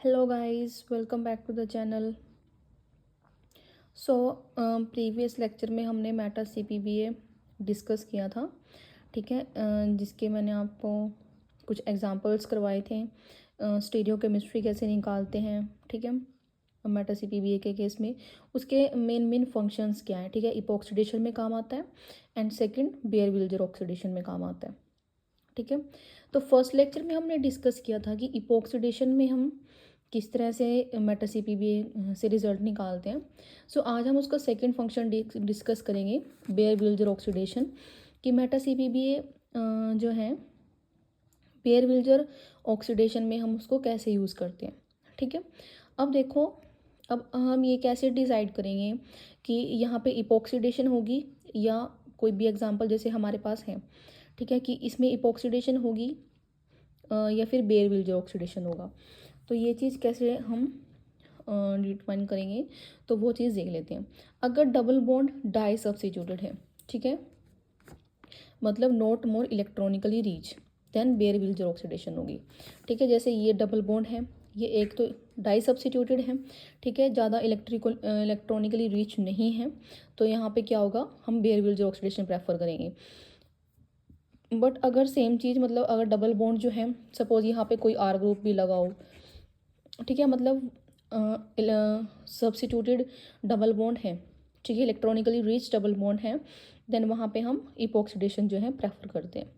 Hello guys, welcome back to the channel. So previous lecture में हमने Meta सीपीबीए discuss किया था। ठीक है, जिसके मैंने आपको कुछ एग्जांपल्स करवाए थे। स्टीरियो केमिस्ट्री कैसे निकालते हैं, ठीक है, मेटा सीपीबीए के केस में उसके मेन फंक्शंस क्या हैं। ठीक है, इपॉक्सीडेशन में काम आता है एंड सेकंड बेयर-विल्जर ऑक्सीडेशन में काम आता है। ठीक है, तो फर्स्ट लेक्चर में हमने डिस्कस किया था कि इपॉक्सीडेशन में हम किस तरह से मेटा सीपीबीए से रिजल्ट निकालते हैं। सो आज हम उसका सेकंड फंक्शन डिस्कस करेंगे, बेयर विल्जर ऑक्सीडेशन, कि मेटा सीपीबीए जो है बेयर विल्जर ऑक्सीडेशन में हम उसको कैसे यूज़ करते हैं। ठीक है, अब देखो, अब हम ये कैसे डिसाइड करेंगे कि यहाँ पे इपॉक्सीडेशन होगी या कोई भी एग्जांपल जैसे हमारे पास है, ठीक है, कि इसमें इपॉक्सीडेशन होगी या फिर बेयर विल्जर ऑक्सीडेशन होगा। तो ये चीज़ कैसे हम डिटरमाइन करेंगे, तो वो चीज़ देख लेते हैं। अगर डबल बॉन्ड डाई सब्स्टिट्यूटेड है, ठीक है, मतलब not more electronically reach, then Baeyer Villiger oxidation होगी। ठीक है, जैसे ये डबल बॉन्ड है, ये एक तो डाई सब्स्टिट्यूटेड है, ठीक है, ज़्यादा इलेक्ट्रॉनिकली रीच नहीं है, तो यहाँ पे क्या होगा, हम बेयर विल्जर ऑक्सीडेशन प्रेफर करेंगे। बट अगर सेम चीज़, मतलब अगर डबल बॉन्ड जो है, सपोज यहाँ पे कोई आर ग्रुप भी लगा हो, ठीक है, मतलब सब्स्टिट्यूटेड डबल बॉन्ड है, ठीक है, इलेक्ट्रॉनिकली रिच डबल बॉन्ड है, देन वहाँ पे हम इपॉक्सीडेशन जो है प्रेफर करते हैं।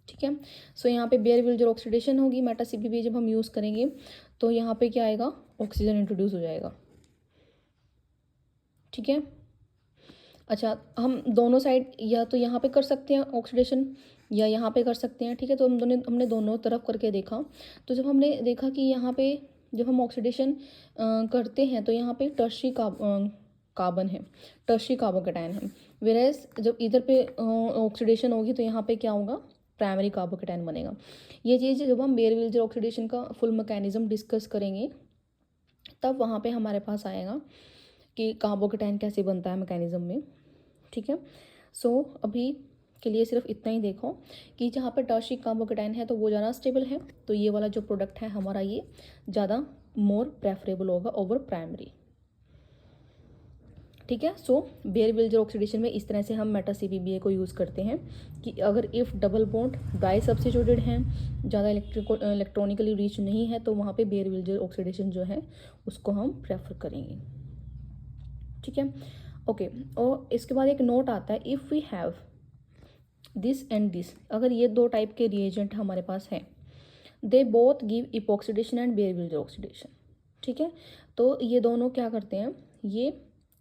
ठीक है, सो यहाँ पे बेयर विल्जर ऑक्सीडेशन होगी मेटा सीपीबी जब हम यूज़ करेंगे, तो यहाँ पे क्या आएगा, ऑक्सीजन इंट्रोड्यूस हो जाएगा। ठीक है, अच्छा, हम दोनों साइड या तो यहाँ पे कर सकते हैं ऑक्सीडेशन या यहाँ पे कर सकते हैं। ठीक है, तो हमने दोनों तरफ करके देखा। तो जब हमने देखा कि यहाँ पे जब हम ऑक्सीडेशन करते हैं तो यहाँ पे टर्शरी कार्बन है, टर्शरी कार्बोकैटायन है, वेरेज जब इधर पे ऑक्सीडेशन होगी तो यहाँ पे क्या होगा, प्राइमरी कार्बोकैटायन बनेगा। ये चीज़ जब हम बेयर विल्जर ऑक्सीडेशन का फुल मैकेनिज्म डिस्कस करेंगे तब वहाँ पे हमारे पास आएगा कि कार्बोकैटायन कैसे बनता है मैकेनिज्म में। ठीक है, सो अभी के लिए सिर्फ इतना ही देखो कि जहाँ पे टर्शिक कार्बोकैटायन है तो वो ज़्यादा स्टेबल है, तो ये वाला जो प्रोडक्ट है हमारा ये ज़्यादा मोर प्रेफरेबल होगा ओवर प्राइमरी। ठीक है, सो बेयर विल्जर ऑक्सीडेशन में इस तरह से हम मेटा सीपीबीए को यूज़ करते हैं कि अगर if double bond disubstituted हैं, ज़्यादा इलेक्ट्रॉनिकली रीच नहीं है, तो वहाँ पे बेयर विल्जर ऑक्सीडेशन जो है उसको हम प्रेफर करेंगे। ठीक है, ओके, और इसके बाद एक नोट आता है, if we have this and this, अगर ये दो टाइप के रिएजेंट हमारे पास हैं, they both give epoxidation and Baeyer Villiger oxidation. ठीक है, तो ये दोनों क्या करते हैं, ये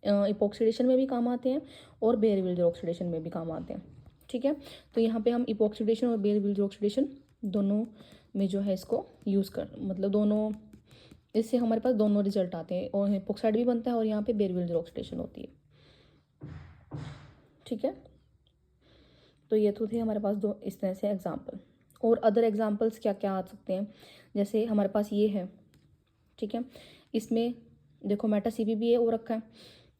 इपॉक्सीडेशन में भी काम आते हैं और बेयर विल्जर ऑक्सीडेशन में भी काम आते हैं। ठीक है, तो यहाँ पे हम इपॉक्सीडेशन और बेयर विल्जर ऑक्सीडेशन दोनों में जो है इसको यूज़ कर, मतलब दोनों, इससे हमारे पास दोनों रिजल्ट आते हैं, और इपॉक्साइड भी बनता है और यहाँ पे बेयर विल्जर ऑक्सीडेशन होती है। ठीक है, तो ये तो थे हमारे पास दो इस तरह से एग्जाम्पल। और अदर एग्जाम्पल्स क्या क्या आ सकते हैं, जैसे हमारे पास ये है, ठीक है, इसमें देखो मेटा सीपीबीए हो रखा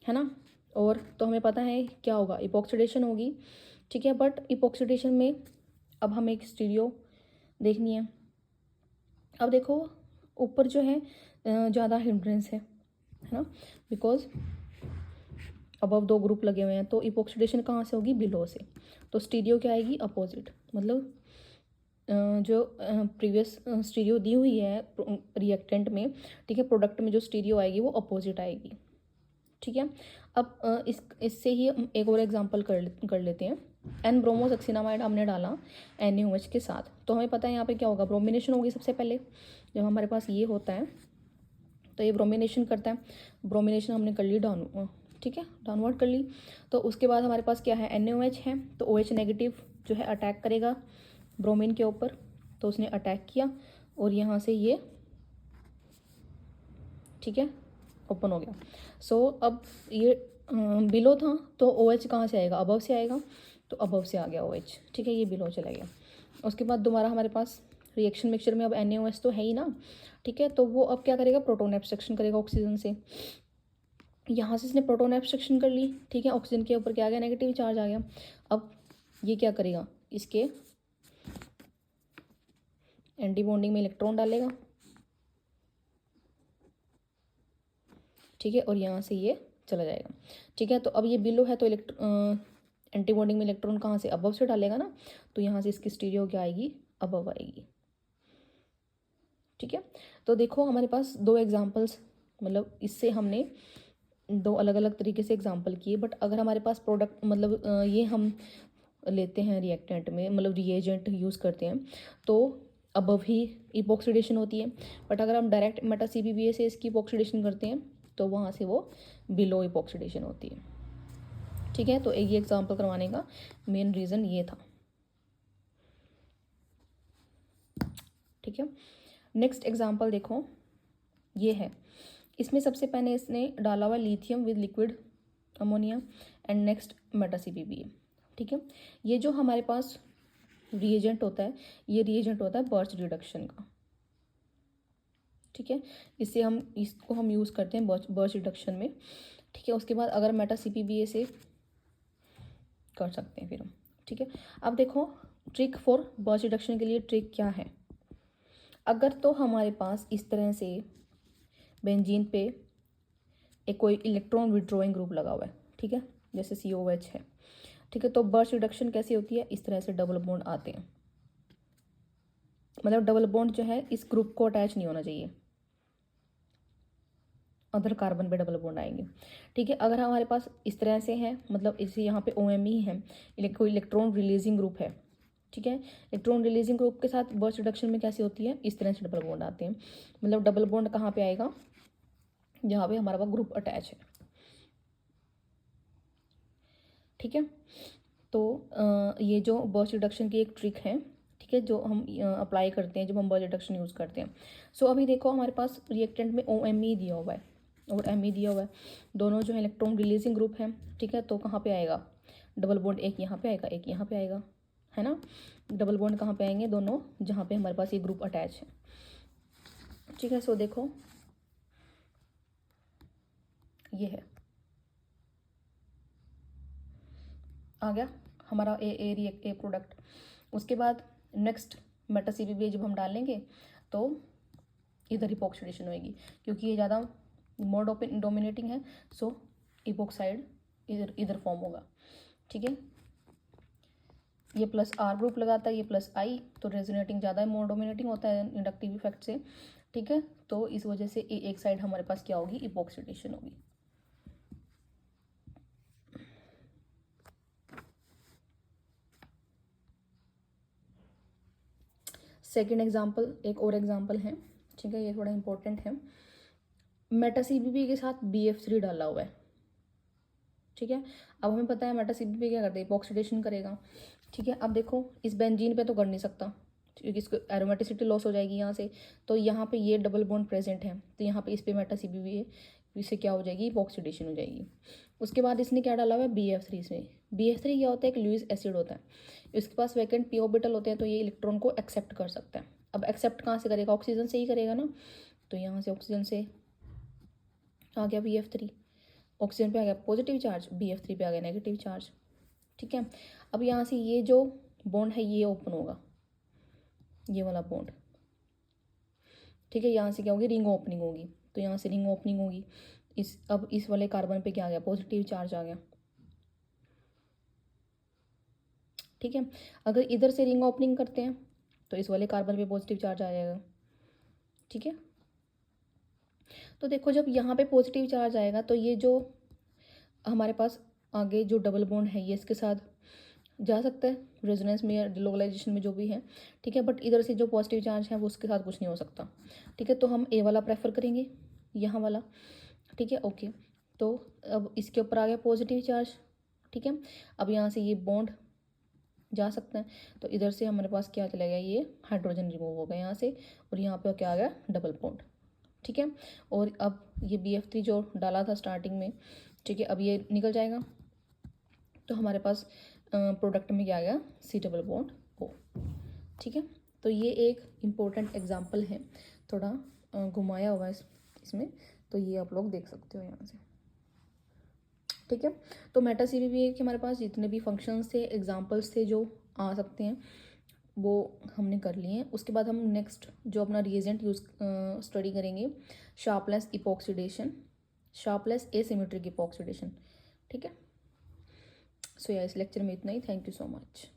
है ना, और तो हमें पता है क्या होगा, इपॉक्सीडेशन होगी। ठीक है, बट इपॉक्सीडेशन में अब हमें एक स्टीरियो देखनी है। अब देखो, ऊपर जो है ज़्यादा हिंड्रेंस है ना, बिकॉज अबव दो ग्रुप लगे हुए हैं, तो इपॉक्सीडेशन कहाँ से होगी, बिलो से, तो स्टीरियो क्या आएगी, अपोजिट, मतलब जो प्रीवियस स्टीरियो दी हुई है रिएक्टेंट में, ठीक है, प्रोडक्ट में जो स्टीरियो आएगी वो अपोजिट आएगी। ठीक है, अब इससे ही हम एक और एग्जांपल कर लेते हैं। एन ब्रोमोसक्सिनामाइड हमने डाला NaOH के साथ, तो हमें पता है यहाँ पे क्या होगा, ब्रोमिनेशन होगी सबसे पहले। जब हमारे पास ये होता है तो ये ब्रोमिनेशन करता है, ब्रोमिनेशन हमने कर ली डाउन, ठीक है, डाउनवर्ड कर ली। तो उसके बाद हमारे पास क्या है, NaOH है, तो OH नेगेटिव जो है अटैक करेगा ब्रोमीन के ऊपर, तो उसने अटैक किया और यहाँ से ये, ठीक है, ओपन हो गया। सो अब ये बिलो था, तो OH कहाँ से आएगा, अबव से आएगा, तो अबव से आ गया OH। ठीक है, ये बिलो चला गया। उसके बाद दोबारा हमारे पास रिएक्शन मिक्सचर में अब NaOH तो है ही ना, ठीक है, तो वो अब क्या करेगा, प्रोटोन एब्स्ट्रक्शन करेगा ऑक्सीजन से। यहाँ से इसने प्रोटोन एब्स्ट्रक्शन कर ली, ठीक है, ऑक्सीजन के ऊपर क्या आ गया, नेगेटिव चार्ज आ गया। अब ये क्या करेगा, इसके एंटी बॉन्डिंग में इलेक्ट्रॉन डालेगा, ठीक है, और यहाँ से ये चला जाएगा। ठीक है, तो अब ये बिलो है तो एंटी बॉन्डिंग में इलेक्ट्रॉन कहाँ से, अबव से डालेगा ना, तो यहाँ से इसकी स्टीरियो क्या आएगी, अबव आएगी। ठीक है, तो देखो हमारे पास दो एग्जांपल्स, मतलब इससे हमने दो अलग अलग तरीके से एग्जांपल किए। बट अगर हमारे पास प्रोडक्ट मतलब ये हम लेते हैं रिएक्टेंट में, मतलब रिएजेंट यूज़ करते हैं, तो अबव ही इपॉक्सीडेशन होती है। बट अगर हम डायरेक्ट मेटा CPBA से इसकी इपॉक्सीडेशन करते हैं तो वहाँ से वो बिलो इपॉक्सीडेशन होती है। ठीक है, तो ये एग्जांपल करवाने का मेन रीज़न ये था। ठीक है, नेक्स्ट एग्जांपल देखो, ये है। इसमें सबसे पहले इसने डाला हुआ lithium with liquid ammonia and next Meta CPBA। ठीक है, ये जो हमारे पास रिएजेंट होता है, ये रिएजेंट होता है बर्च रिडक्शन का। ठीक है, इसको हम यूज़ करते हैं बर्च रिडक्शन में। ठीक है, उसके बाद अगर मेटा CPBA से कर सकते हैं फिर हम। ठीक है, अब देखो ट्रिक फॉर बर्च रिडक्शन के लिए ट्रिक क्या है। अगर तो हमारे पास इस तरह से बेंजीन पे एक कोई इलेक्ट्रॉन विड्रॉइंग ग्रुप लगा हुआ है, ठीक है, जैसे COH है। ठीक है, तो बर्च रिडक्शन कैसी होती है, इस तरह से डबल बॉन्ड आते हैं, मतलब डबल बॉन्ड जो है इस ग्रुप को अटैच नहीं होना चाहिए, अदर कार्बन पे डबल बॉन्ड आएंगे। ठीक है, अगर हमारे पास इस तरह से है, मतलब इसे यहाँ पे OMe है, कोई इलेक्ट्रॉन रिलीजिंग ग्रुप है। ठीक है, इलेक्ट्रॉन रिलीजिंग ग्रुप के साथ बर्च रिडक्शन में कैसी होती है, इस तरह से डबल बॉन्ड आते हैं। मतलब डबल बॉन्ड कहाँ पे आएगा, जहाँ पे हमारा पास ग्रुप अटैच है। ठीक है, तो ये जो बर्च रिडक्शन की एक ट्रिक है, ठीक है, जो हम अप्लाई करते हैं जब हम बर्च रिडक्शन यूज़ करते हैं। सो अभी देखो हमारे पास रिएक्टेंट में OMe दिया हुआ है और Me दिया हुआ है, दोनों जो है इलेक्ट्रॉन रिलीजिंग ग्रुप है। ठीक है, तो कहाँ पे आएगा डबल बॉन्ड, एक यहाँ पे आएगा, एक यहाँ पे आएगा, है ना। डबल बॉन्ड कहाँ पे आएंगे, दोनों जहाँ पे हमारे पास ये ग्रुप अटैच है। ठीक है, सो देखो ये है, आ गया हमारा ए प्रोडक्ट। उसके बाद नेक्स्ट मेटा CPBA जब हम डालेंगे तो इधर इपॉक्सीडेशन होएगी, क्योंकि ये ज़्यादा मोर डोमिनेटिंग है, सो इपॉक्साइड इधर फॉर्म होगा। ठीक है, ये प्लस R ग्रुप लगाता है, ये प्लस I, तो रेजोनेटिंग ज़्यादा मोर डोमिनेटिंग होता है इंडक्टिव इफेक्ट से। ठीक है, तो इस वजह से एक साइड हमारे पास क्या होगी, इपॉक्सीडेशन होगी। सेकेंड एग्जाम्पल, एक और एग्जाम्पल है। ठीक है, ये थोड़ा इंपॉर्टेंट है। मेटा CPBA के साथ BF3 डाला हुआ है। ठीक है, अब हमें पता है मेटा CPBA क्या करता है, इपॉक्सीडेशन करेगा। ठीक है, अब देखो इस बेंजीन पे तो कर नहीं सकता, क्योंकि इसको एरोमेटिसिटी लॉस हो जाएगी यहाँ से। तो यहाँ पे ये डबल बॉन्ड प्रेजेंट है, तो यहाँ पे इस पे मेटा CPBA इससे क्या हो जाएगी, इपॉक्सीडेशन हो जाएगी। उसके बाद इसने क्या डाला हुआ है, BF3। इसमें BF3 क्या होता है, एक लुईस एसिड होता है, इसके पास वैकेंट p ऑर्बिटल होते हैं, तो ये इलेक्ट्रॉन को एक्सेप्ट कर सकता है। अब एक्सेप्ट कहाँ से करेगा, ऑक्सीजन से ही करेगा ना, तो यहाँ से ऑक्सीजन से आ गया BF3, ऑक्सीजन पे आ गया पॉजिटिव चार्ज, BF3 पे आ गया नेगेटिव चार्ज। ठीक है, अब यहाँ से ये जो बॉन्ड है ये ओपन होगा, ये वाला बॉन्ड। ठीक है, यहाँ से क्या होगी, रिंग ओपनिंग होगी, तो यहाँ से रिंग ओपनिंग होगी। अब इस वाले कार्बन पे क्या आ गया, पॉजिटिव चार्ज आ गया। ठीक है, अगर इधर से रिंग ओपनिंग करते हैं तो इस वाले कार्बन पे पॉजिटिव चार्ज आ जाएगा। ठीक है, तो देखो जब यहाँ पे पॉजिटिव चार्ज आएगा तो ये जो हमारे पास आगे जो डबल बॉन्ड है ये इसके साथ जा सकता है रेजोनेंस में या डिलोकलाइजेशन में जो भी है। ठीक है, बट इधर से जो पॉजिटिव चार्ज है वो उसके साथ कुछ नहीं हो सकता। ठीक है, तो हम A वाला प्रेफर करेंगे, यहाँ वाला। ठीक है, ओके, तो अब इसके ऊपर आ गया पॉजिटिव चार्ज। ठीक है, अब यहाँ से ये बॉन्ड जा सकते हैं, तो इधर से हमारे पास क्या चला गया, ये हाइड्रोजन रिमूव हो गया यहाँ से, और यहाँ पे क्या आ गया, डबल बॉन्ड। ठीक है, और अब ये BF3 जो डाला था स्टार्टिंग में, ठीक है, अब ये निकल जाएगा, तो हमारे पास प्रोडक्ट में क्या आ गया, C डबल बॉन्ड O। ठीक है, तो ये एक इम्पोर्टेंट एग्जाम्पल है, थोड़ा घुमाया हुआ है इसमें, तो ये आप लोग देख सकते हो यहाँ से। ठीक है, तो मेटा CPBA के हमारे पास जितने भी फंक्शंस थे, एग्जांपल्स थे जो आ सकते हैं, वो हमने कर लिए हैं। उसके बाद हम नेक्स्ट जो अपना रिएजेंट यूज़ स्टडी करेंगे, sharpness epoxidation. Sharpless asymmetric epoxidation. ठीक है, सो या इस लेक्चर में इतना ही। Thank you so much.